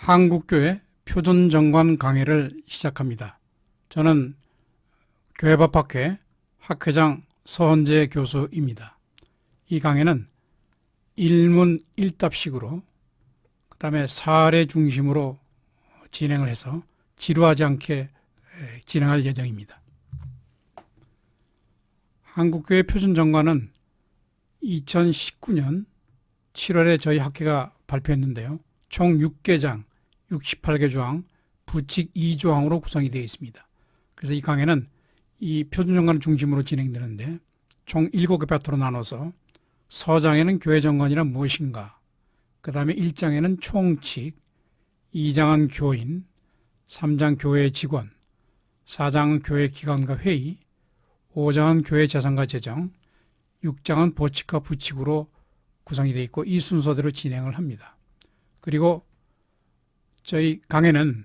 한국교회 표준정관 강의를 시작합니다. 저는 교회법학회 학회장 서헌재 교수입니다. 이 강의는 일문일답식으로 그 다음에 사례 중심으로 진행을 해서 지루하지 않게 진행할 예정입니다. 한국교회 표준정관은 2019년 7월에 저희 학회가 발표했는데요. 총 6개장, 68개 조항, 부칙 2조항으로 구성이 되어 있습니다. 그래서 이 강의는 이 표준정관을 중심으로 진행되는데 총 7개 파트로 나눠서 서장에는 교회정관이란 무엇인가, 그 다음에 1장에는 총칙, 2장은 교인, 3장 교회 직원, 4장은 교회 기관과 회의, 5장은 교회 재산과 재정, 6장은 보칙과 부칙으로 구성이 되어 있고 이 순서대로 진행을 합니다. 그리고 저희 강의는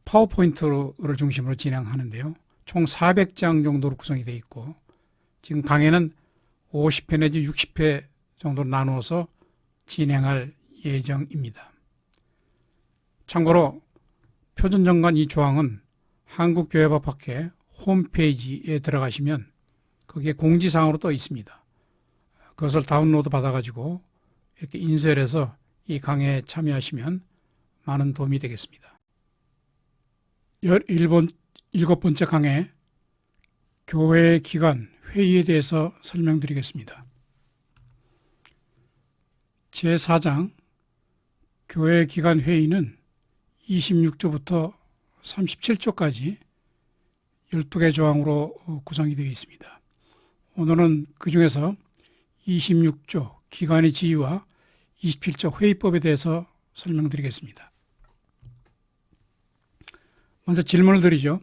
파워포인트를 중심으로 진행하는데요. 총 400장 정도로 구성이 되어 있고 지금 강의는 50회 내지 60회 정도로 나누어서 진행할 예정입니다. 참고로 표준정관 이 조항은 한국교회법학회 홈페이지에 들어가시면 거기에 공지사항으로 떠 있습니다. 그것을 다운로드 받아가지고 이렇게 인쇄해서 이 강의에 참여하시면 많은 도움이 되겠습니다. 17번째 강의 교회 기관 회의에 대해서 설명드리겠습니다. 제4장 교회 기관 회의는 26조부터 37조까지 12개 조항으로 구성이 되어 있습니다. 오늘은 그 중에서 26조 기관의 지위와 27조 회의법에 대해서 설명드리겠습니다. 먼저 질문을 드리죠.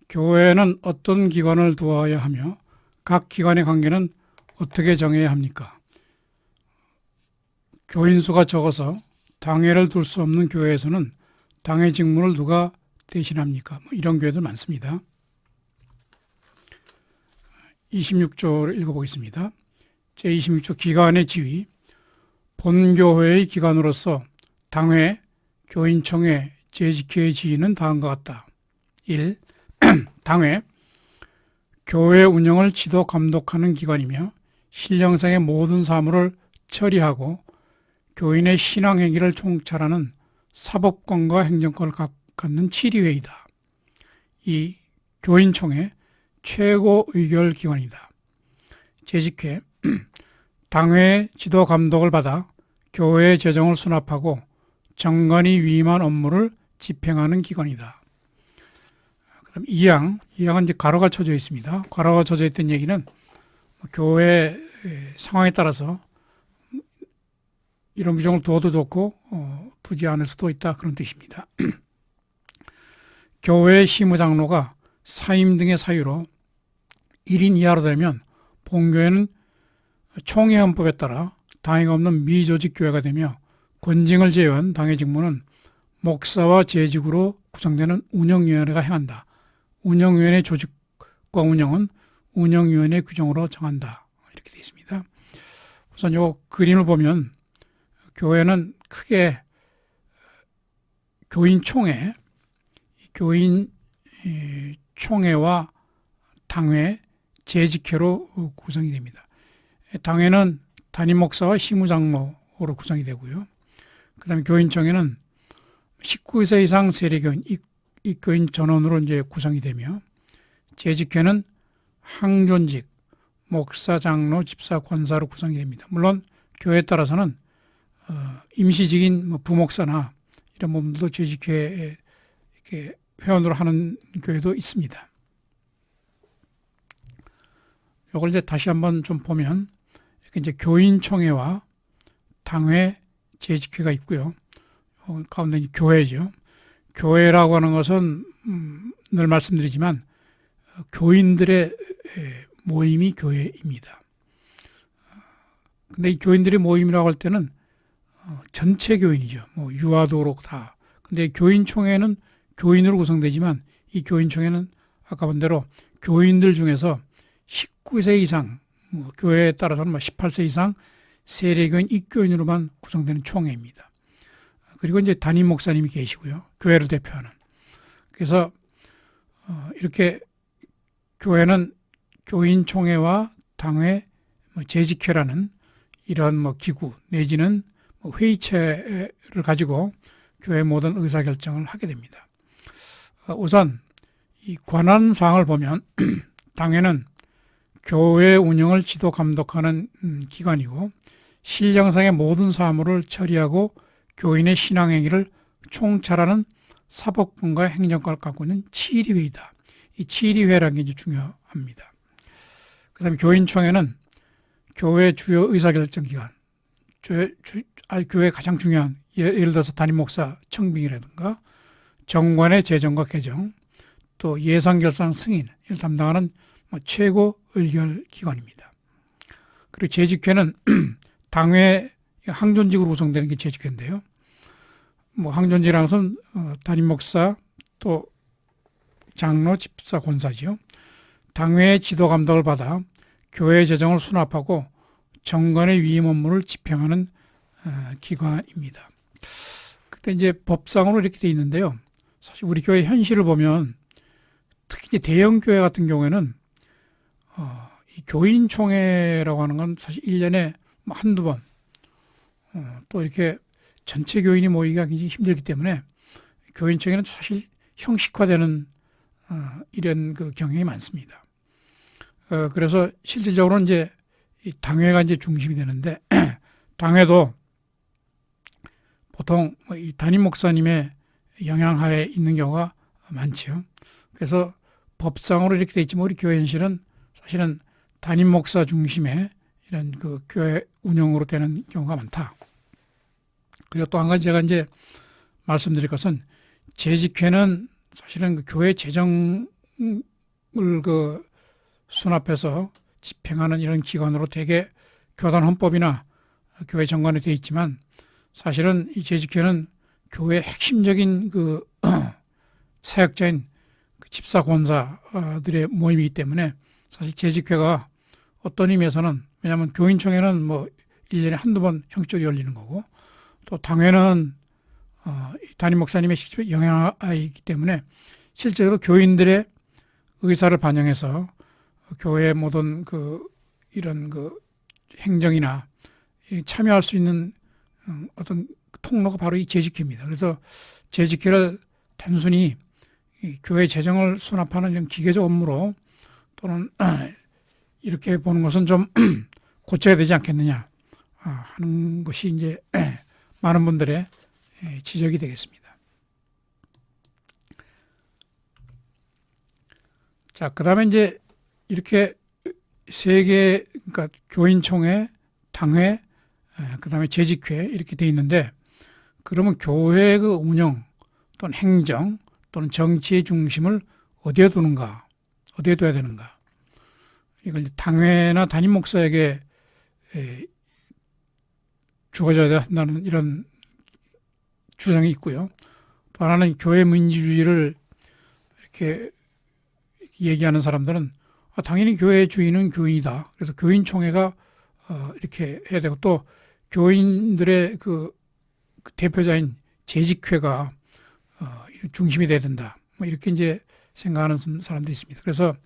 교회는 어떤 기관을 두어야 하며 각 기관의 관계는 어떻게 정해야 합니까? 교인 수가 적어서 당회를 둘 수 없는 교회에서는 당회 직무를 누가 대신합니까? 이런 교회도 많습니다. 26조를 읽어보겠습니다. 제26조 기관의 지위. 본교회의 기관으로서 당회, 교인총회, 재직회의 지위는 다음과 같다. 1. 당회, 교회 운영을 지도 감독하는 기관이며 신령상의 모든 사무를 처리하고 교인의 신앙행위를 총찰하는 사법권과 행정권을 갖는 치리회의다. 2. 교인총회, 최고 의결 기관이다. 재직회, 당회의 지도 감독을 받아 교회의 재정을 수납하고 정관이 위임한 업무를 집행하는 기관이다. 그다음 2항은 이제 가로가 쳐져 있습니다. 가로가 쳐져 있던 얘기는 교회 상황에 따라서 이런 규정을 두어도 좋고 두지 않을 수도 있다 그런 뜻입니다. 교회 시무장로가 사임 등의 사유로 1인 이하로 되면 본교회는 총회헌법에 따라 당회가 없는 미조직 교회가 되며 권징을 제외한 당회 직무는 목사와 재직으로 구성되는 운영위원회가 행한다. 운영위원회 조직과 운영은 운영위원회 규정으로 정한다. 이렇게 되어 있습니다. 우선 이 그림을 보면 교회는 크게 교인총회와 당회, 재직회로 구성이 됩니다. 당회는 담임 목사와 시무장로로 구성이 되고요. 그 다음에 교인총회는 19세 이상 세례교인, 입교인 전원으로 이제 구성이 되며, 재직회는 항존직, 목사, 장로, 집사, 권사로 구성이 됩니다. 물론 교회에 따라서는 임시직인 부목사나 이런 분들도 재직회에 이렇게 회원으로 하는 교회도 있습니다. 이걸 이제 다시 한번 좀 보면 이렇게 이제 교인총회와 당회, 재직회가 있고요. 가운데 교회죠. 교회라고 하는 것은 늘 말씀드리지만 교인들의 모임이 교회입니다. 근데 이 교인들의 모임이라고 할 때는 전체 교인이죠. 유아도록 다. 근데 교인총회는 교인으로 구성되지만 이 교인총회는 아까 본 대로 교인들 중에서 19세 이상, 교회에 따라서는 18세 이상 세례교인 입교인으로만 구성되는 총회입니다. 그리고 이제 담임 목사님이 계시고요. 교회를 대표하는. 그래서 이렇게 교회는 교인총회와 당회, 재직회라는 이런 기구 내지는 회의체를 가지고 교회 모든 의사결정을 하게 됩니다. 우선 이 관한 사항을 보면 당회는 교회 운영을 지도 감독하는 기관이고 신령상의 모든 사무를 처리하고 교인의 신앙행위를 총찰하는 사법권과 행정권을 갖고 있는 치리회이다. 이 치리회라는 게 이제 중요합니다. 그 다음에 교인총회는 교회 주요 의사결정기관, 교회 가장 중요한, 예를 들어서 담임 목사 청빙이라든가 정관의 재정과 개정, 또 예산결산 승인을 담당하는 최고 의결기관입니다. 그리고 재직회는 당회 항존직으로 구성되는 게 재직회인데요. 항존직이라는 것은 담임 목사 또 장로, 집사, 권사지요. 당회의 지도 감독을 받아 교회 재정을 수납하고 정관의 위임 업무를 집행하는 기관입니다. 그때 이제 법상으로 이렇게 돼 있는데요. 사실 우리 교회 현실을 보면 특히 대형 교회 같은 경우에는 이 교인총회라고 하는 건 사실 1년에 한두 번 또 이렇게 전체 교인이 모이기가 굉장히 힘들기 때문에 교인총회는 사실 형식화되는 이런 그 경향이 많습니다. 그래서 실질적으로 이제 이 당회가 이제 중심이 되는데 당회도 보통 이 담임 목사님의 영향하에 있는 경우가 많지요. 그래서 법상으로 이렇게 돼 있지만 우리 교회 현실은 사실은 담임 목사 중심의 이런 그 교회 운영으로 되는 경우가 많다. 그리고 또 한 가지 제가 이제 말씀드릴 것은 재직회는 사실은 그 교회 재정을 그 수납해서 집행하는 이런 기관으로 대개 교단 헌법이나 교회 정관에 되어 있지만 사실은 이 재직회는 교회의 핵심적인 그 사역자인 그 집사 권사들의 모임이기 때문에 사실 재직회가 어떤 의미에서는 왜냐하면 교인총회는 1년에 한두 번 형식적으로 열리는 거고 또 당회는 담임 목사님의 직접 영향이기 때문에 실제로 교인들의 의사를 반영해서 교회의 모든 이런 행정이나 참여할 수 있는 어떤 통로가 바로 이 재직회입니다. 그래서 재직회를 단순히 교회 재정을 수납하는 이런 기계적 업무로 또는 이렇게 보는 것은 좀 고쳐야 되지 않겠느냐 하는 것이 이제 많은 분들의 지적이 되겠습니다. 자, 그 다음에 이제 이렇게 세 개, 그러니까 교인총회, 당회, 그 다음에 재직회 이렇게 돼 있는데 그러면 교회의 그 운영 또는 행정 또는 정치의 중심을 어디에 두는가, 어디에 둬야 되는가. 이걸 당회나 담임 목사에게 주어져야 한다는 이런 주장이 있고요. 또 하나는 교회 민주주의를 이렇게 얘기하는 사람들은 당연히 교회의 주인은 교인이다. 그래서 교인총회가 이렇게 해야 되고 또 교인들의 그 대표자인 재직회가 중심이 돼야 된다. 이렇게 이제 생각하는 사람들이 있습니다. 그래서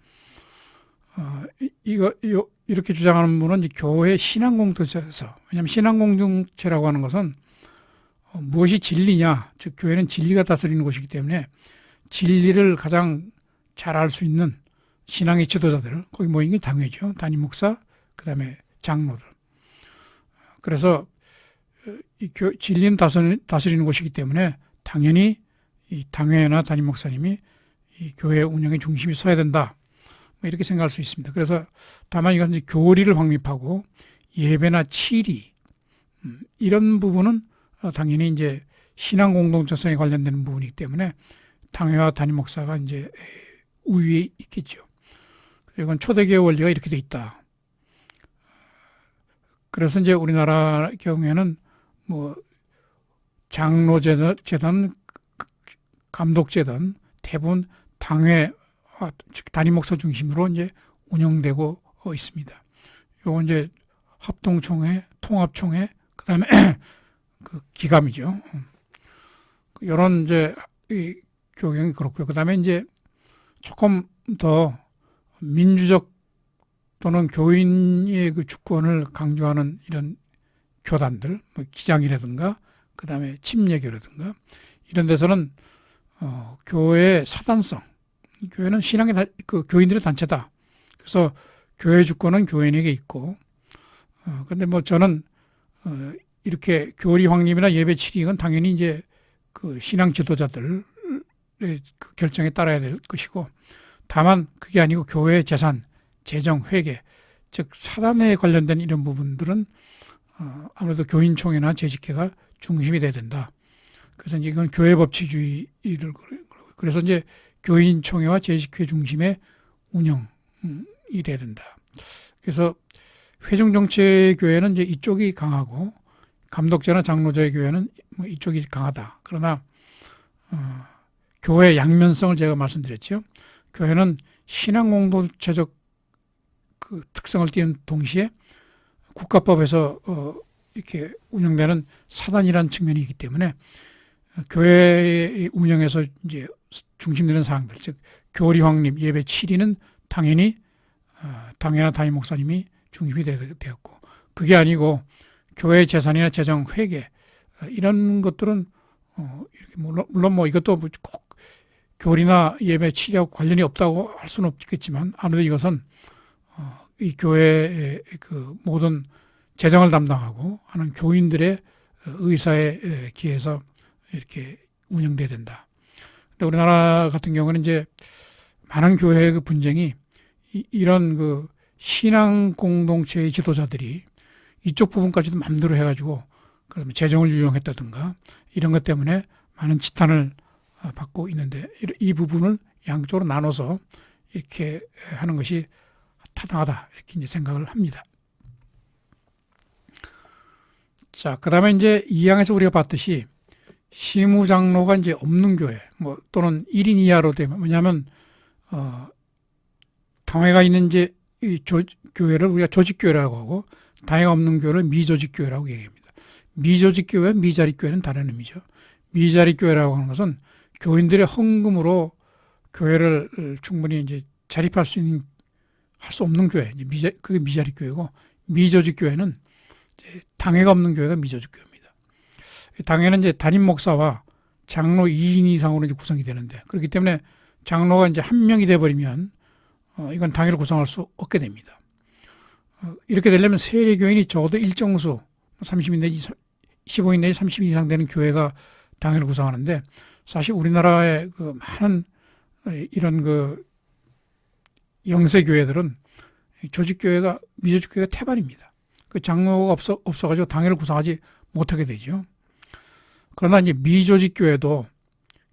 이렇게 주장하는 분은 이제 교회 신앙공동체에서 왜냐하면 신앙공동체라고 하는 것은 무엇이 진리냐, 즉 교회는 진리가 다스리는 곳이기 때문에 진리를 가장 잘 알 수 있는 신앙의 지도자들, 거기 모인 게 당회죠. 담임 목사, 그 다음에 장로들. 그래서 이 진리는 다스리는 곳이기 때문에 당연히 이 당회나 담임 목사님이 이 교회 운영의 중심에 서야 된다. 이렇게 생각할 수 있습니다. 그래서 다만 이것은 이제 교리를 확립하고 예배나 치리 이런 부분은 당연히 이제 신앙 공동체성에 관련되는 부분이기 때문에 당회와 담임 목사가 이제 우위에 있겠죠. 이건 초대교회 원리가 이렇게 돼 있다. 그래서 이제 우리나라 경우에는 장로제든 감독제든 대부분 당회 즉 담임 목사 중심으로 이제 운영되고 있습니다. 요거 이제 합동총회, 통합총회, 그다음에 그 기감이죠. 이런 이제 이 교경이 그렇고요. 그다음에 이제 조금 더 민주적 또는 교인의 그 주권을 강조하는 이런 교단들, 뭐 기장이라든가 그다음에 침례교라든가 이런 데서는 교회의 사단성, 교회는 신앙의 그 교인들의 단체다. 그래서 교회 주권은 교인에게 있고, 근데 뭐 저는 이렇게 교리 확립이나 예배 취익은 당연히 이제 그 신앙 지도자들의 그 결정에 따라야 될 것이고, 다만 그게 아니고 교회의 재산, 재정, 회계, 즉 사단에 관련된 이런 부분들은 아무래도 교인총회나 재직회가 중심이 돼야 된다. 그래서 이제 이건 교회 법치주의를 그래서 이제 교인총회와 재직회 중심의 운영이 돼야 된다. 그래서 회중정체 교회는 이제 이쪽이 강하고 감독자나 장로자의 교회는 뭐 이쪽이 강하다. 그러나 교회의 양면성을 제가 말씀드렸죠. 교회는 신앙 공동체적 그 특성을 띠는 동시에 국가법에서 이렇게 운영되는 사단이라는 측면이 있기 때문에 교회의 운영에서 이제 중심되는 사항들, 즉 교리 확립, 예배 치리는 당연히 당회나 담임 목사님이 중심이 되었고, 그게 아니고 교회 재산이나 재정, 회계 이런 것들은 이렇게 물론 뭐 이것도 꼭 교리나 예배 치리하고 관련이 없다고 할 수는 없겠지만 아무래도 이것은 이 교회의 그 모든 재정을 담당하고 하는 교인들의 의사에 기해서 이렇게 운영돼야 된다. 근데 우리나라 같은 경우는 이제 많은 교회의 그 분쟁이 이런 그 신앙 공동체의 지도자들이 이쪽 부분까지도 맘대로 해가지고 그래서 재정을 유용했다든가 이런 것 때문에 많은 지탄을 받고 있는데, 이 부분을 양쪽으로 나눠서 이렇게 하는 것이 타당하다 이렇게 이제 생각을 합니다. 자, 그다음에 이제 2항에서 우리가 봤듯이 시무장로가 이제 없는 교회, 뭐 또는 1인 이하로 되면, 왜냐하면 당회가 있는 이제 이 교회를 우리가 조직교회라고 하고 당회가 없는 교회를 미조직교회라고 얘기합니다. 미조직교회, 미자립교회는 다른 의미죠. 미자립교회라고 하는 것은 교인들의 헌금으로 교회를 충분히 이제 자립할 수 있는 할 수 없는 교회, 그게 미자립교회고, 미조직교회는 당회가 없는 교회가 미조직교회입니다. 당회는 이제 담임 목사와 장로 2인 이상으로 이제 구성이 되는데, 그렇기 때문에 장로가 이제 한 명이 돼버리면 이건 당회를 구성할 수 없게 됩니다. 이렇게 되려면 세례교인이 적어도 일정 수 30인 내지 15인 내지 30인 이상 되는 교회가 당회를 구성하는데, 사실 우리나라의 그 많은 이런 그 영세교회들은 조직교회가, 미조직교회가 태반입니다. 그 장로가 없어가지고 당회를 구성하지 못하게 되죠. 그러나 이제 미조직교회도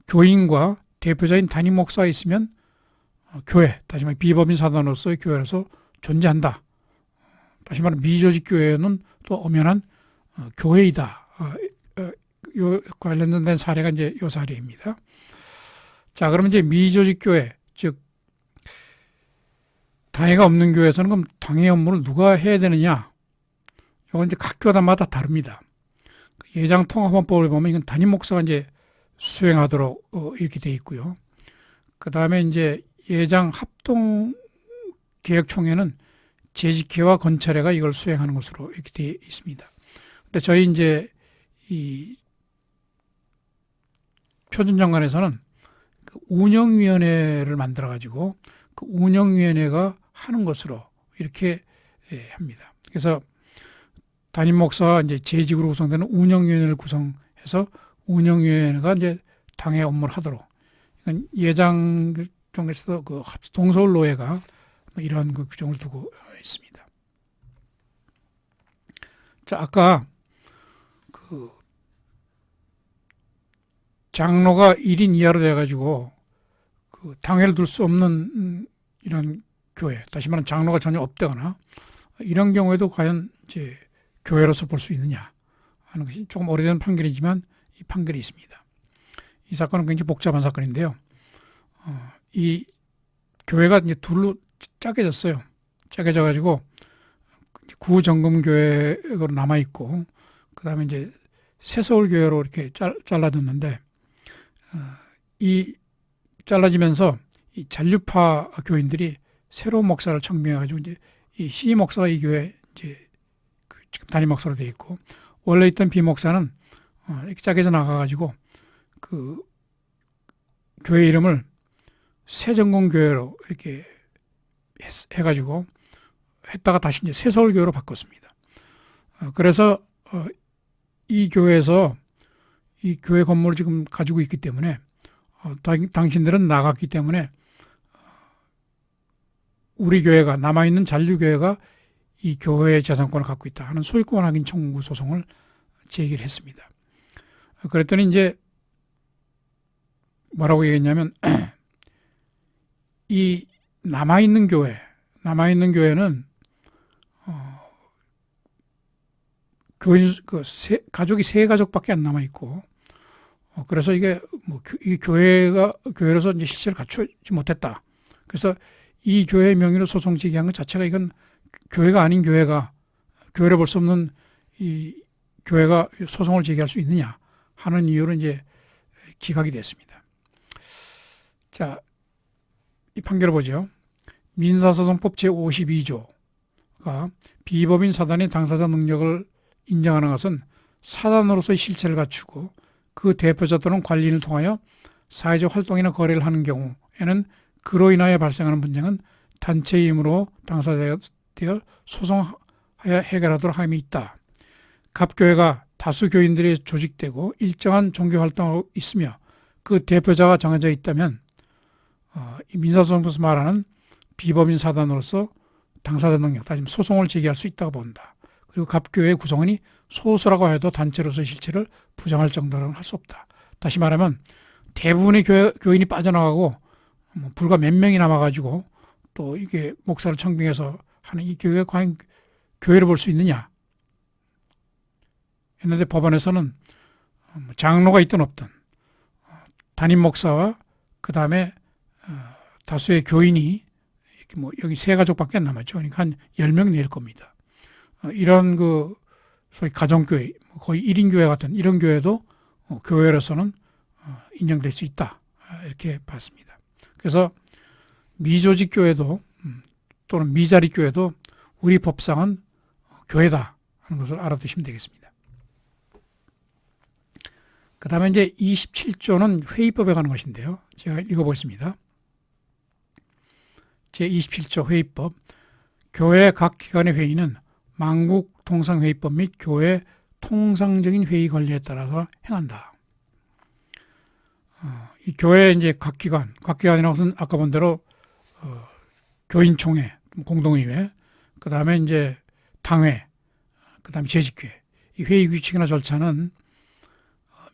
교인과 대표자인 담임 목사가 있으면 교회, 다시 말해 비법인 사단으로서의 교회로서 존재한다. 다시 말해 미조직교회는 또 엄연한 교회이다. 요 관련된 사례가 이제 요 사례입니다. 자, 그러면 이제 미조직교회, 즉 당회가 없는 교회에서는 그럼 당회 업무를 누가 해야 되느냐? 이건 이제 각 교단마다 다릅니다. 예장 통합헌법을 보면 이건 담임 목사가 이제 수행하도록 이렇게 돼 있고요. 그 다음에 이제 예장 합동 개혁총회는 재직회와 건찰회가 이걸 수행하는 것으로 이렇게 돼 있습니다. 근데 저희 이제 이 표준정관에서는 그 운영위원회를 만들어 가지고 그 운영위원회가 하는 것으로 이렇게 합니다. 그래서 담임 목사와 이제 재직으로 구성되는 운영위원회를 구성해서 운영위원회가 이제 당회 업무를 하도록, 예장 중에서도 그 동서울노회가 이러한 그 규정을 두고 있습니다. 자, 아까 그 장로가 1인 이하로 돼가지고 그 당회를 둘 수 없는 이런 교회, 다시 말하면 장로가 전혀 없다거나 이런 경우에도 과연 이제 교회로서 볼 수 있느냐 하는 것이 조금 오래된 판결이지만 이 판결이 있습니다. 이 사건은 굉장히 복잡한 사건인데요. 이 교회가 이제 둘로 짜게졌어요. 짜게져가지고 구정금교회로 남아있고, 그 다음에 이제 새서울교회로 이렇게 잘라졌는데, 이 잘라지면서 이 잔류파 교인들이 새로운 목사를 청명해가지고 이제 이 시 목사가 이 교회 이제 지금 담임 목사로 되어 있고, 원래 있던 비 목사는 이렇게 짝에서 나가가지고 그 교회 이름을 새정공교회로 이렇게 해가지고 했다가 다시 이제 새서울교회로 바꿨습니다. 그래서 이 교회에서 이 교회 건물을 지금 가지고 있기 때문에 당신들은 나갔기 때문에 우리 교회가, 남아있는 잔류교회가 이 교회의 재산권을 갖고 있다 하는 소유권 확인 청구 소송을 제기를 했습니다. 그랬더니 이제 뭐라고 얘기했냐면 이 남아있는 교회는 교인 가족이 세 가족밖에 안 남아 있고, 그래서 이게 뭐 이 교회로서 이제 실체를 갖추지 못했다. 그래서 이 교회 명의로 소송 제기한 것 자체가, 이건 교회가 아닌 교회가, 교회를 볼 수 없는 이 교회가 소송을 제기할 수 있느냐 하는 이유로 이제 기각이 됐습니다. 자, 이 판결을 보죠. 민사소송법 제52조가 비법인 사단의 당사자 능력을 인정하는 것은 사단으로서의 실체를 갖추고 그 대표자 또는 관리인을 통하여 사회적 활동이나 거래를 하는 경우에는 그로 인하여 발생하는 분쟁은 단체의 힘으로 당사자가 되어 소송하여 해결하도록 함이 있다. 각 교회가 다수 교인들이 조직되고 일정한 종교 활동하고 있으며 그 대표자가 정해져 있다면 이 민사소송법에서 말하는 비법인 사단으로서 당사자 능력, 다시 소송을 제기할 수 있다고 본다. 그리고 각 교회의 구성원이 소수라고 해도 단체로서의 실체를 부정할 정도로는 할 수 없다. 다시 말하면 대부분의 교인이 빠져나가고 불과 몇 명이 남아가지고 또 이게 목사를 청빙해서 하는 이 교회가 과연 교회를 볼 수 있느냐 했는데, 법원에서는 장로가 있든 없든 담임 목사와 그 다음에 다수의 교인이 이렇게 뭐 여기 세 가족밖에 안 남았죠. 그러니까 한 10명 낼 겁니다. 이런 그 소위 가정교회, 거의 1인 교회 같은 이런 교회도 교회로서는 인정될 수 있다, 이렇게 봤습니다. 그래서 미조직 교회도 또는 미자립 교회도 우리 법상은 교회다 하는 것을 알아두시면 되겠습니다. 그 다음에 이제 27조는 회의법에 관한 것인데요. 제가 읽어보겠습니다. 제27조 회의법. 교회 각 기관의 회의는 만국 통상회의법 및 교회 통상적인 회의 관리에 따라서 행한다. 이 교회 이제 각 기관이라는 것은 아까 본 대로 교인총회, 공동의회, 그 다음에 이제 당회, 그 다음에 재직회. 이 회의 규칙이나 절차는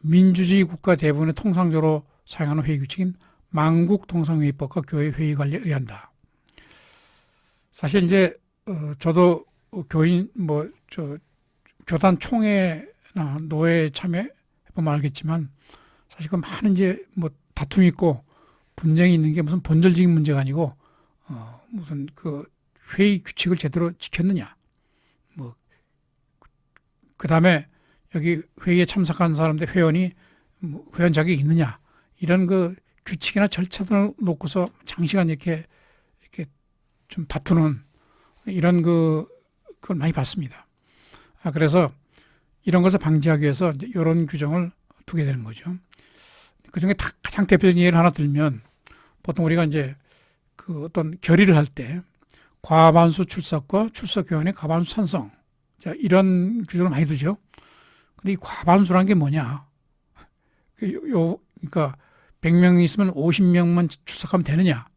민주주의 국가 대부분의 통상적으로 사용하는 회의 규칙인 만국 통상회의법과 교회 회의 관리에 의한다. 사실 이제 저도 교인 교단 총회나 노회에 참여해 보면 알겠지만, 사실 그 많은 이제 다툼이 있고 분쟁이 있는 게 무슨 본질적인 문제가 아니고 무슨 그 회의 규칙을 제대로 지켰느냐, 그 다음에 여기 회의에 참석한 사람들 회원이 회원 자격이 있느냐, 이런 그 규칙이나 절차들을 놓고서 장시간 이렇게 좀 다투는 이런 그걸 많이 봤습니다. 그래서 이런 것을 방지하기 위해서 이제 이런 규정을 두게 되는 거죠. 그 중에 가장 대표적인 예를 하나 들면, 보통 우리가 이제 그 어떤 결의를 할 때 과반수 출석과 출석 교원의 과반수 찬성, 자, 이런 규정을 많이 두죠. 근데 이 과반수란 게 뭐냐? 그러니까 100명이 있으면 50명만 출석하면 되느냐?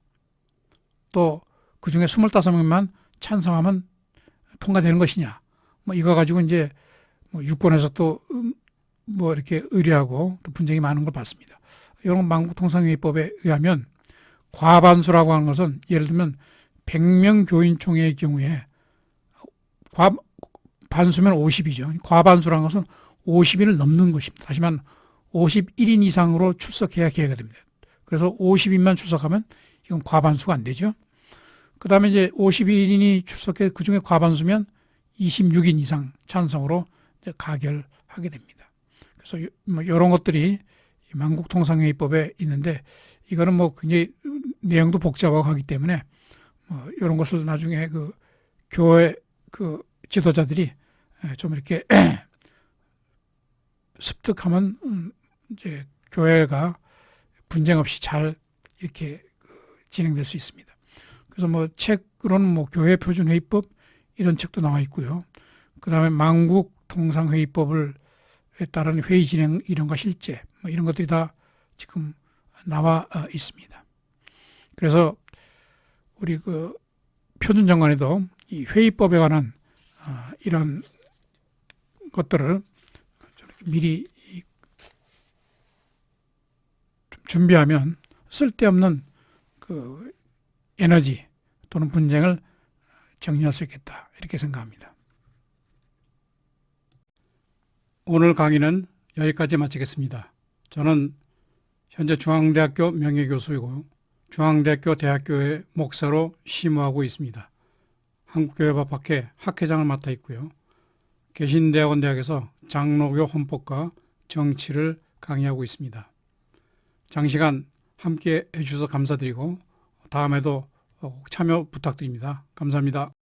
또 그 중에 25명만 찬성하면 통과되는 것이냐? 이거 가지고 이제 유권에서 또 이렇게 의뢰하고 또 분쟁이 많은 걸 봤습니다. 이런 만국통상회의법에 의하면 과반수라고 하는 것은, 예를 들면 100명 교인총회의 경우에 반수면 50이죠. 과반수라는 것은 50인을 넘는 것입니다. 다시 말하면 51인 이상으로 출석해야 기회가 됩니다. 그래서 50인만 출석하면 이건 과반수가 안 되죠. 그 다음에 이제 51인이 출석해 그 중에 과반수면 26인 이상 찬성으로 이제 가결하게 됩니다. 그래서 이런 것들이 만국통상회의법에 있는데 이거는 뭐 굉장히 내용도 복잡하고 하기 때문에 뭐 이런 것을 나중에 그 교회 그 지도자들이 좀 이렇게 습득하면 이제 교회가 분쟁 없이 잘 이렇게 진행될 수 있습니다. 그래서 뭐 책으로는 뭐 교회 표준회의법 이런 책도 나와 있고요. 그 다음에 만국통상회의법을 따른 회의 진행 이론과 실제 뭐 이런 것들이 다 지금 나와 있습니다. 그래서 우리 그 표준정관에도 이 회의법에 관한 이런 것들을 미리 좀 준비하면 쓸데없는 그 에너지 또는 분쟁을 정리할 수 있겠다 이렇게 생각합니다. 오늘 강의는 여기까지 마치겠습니다. 저는 현재 중앙대학교 명예교수이고 중앙대학교 대학교의 목사로 심우하고 있습니다. 한국교회법학회 학회장을 맡아 있고요. 개신대학원대학에서 장로교 헌법과 정치를 강의하고 있습니다. 장시간 함께 해주셔서 감사드리고 다음에도 참여 부탁드립니다. 감사합니다.